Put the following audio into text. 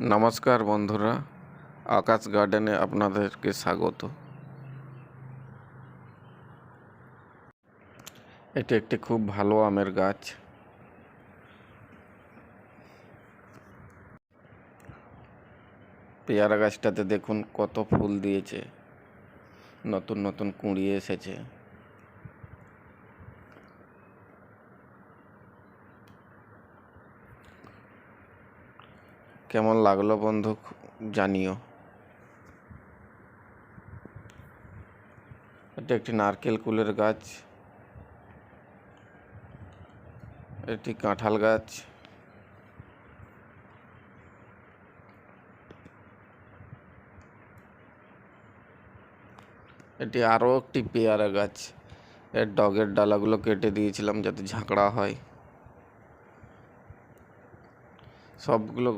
নমস্কার বন্ধুরা, আকাশ গার্ডেনে আপনাদেরকে স্বাগত। এটি একটি খুব ভালো আমের গাছ। পেয়ারা গাছটাতে দেখুন কত ফুল দিয়েছে, নতুন নতুন কুঁড়ি এসেছে। কেমন লাগলো বন্ধু জানিও। এটা একটি নারকেল কুলের গাছ, এটি কাঁঠাল গাছ, এটি আরও একটি পেয়ারা গাছ। এর ডগের ডালাগুলো কেটে দিয়েছিলাম যাতে ঝাঁকড়া হয়। সবগুলো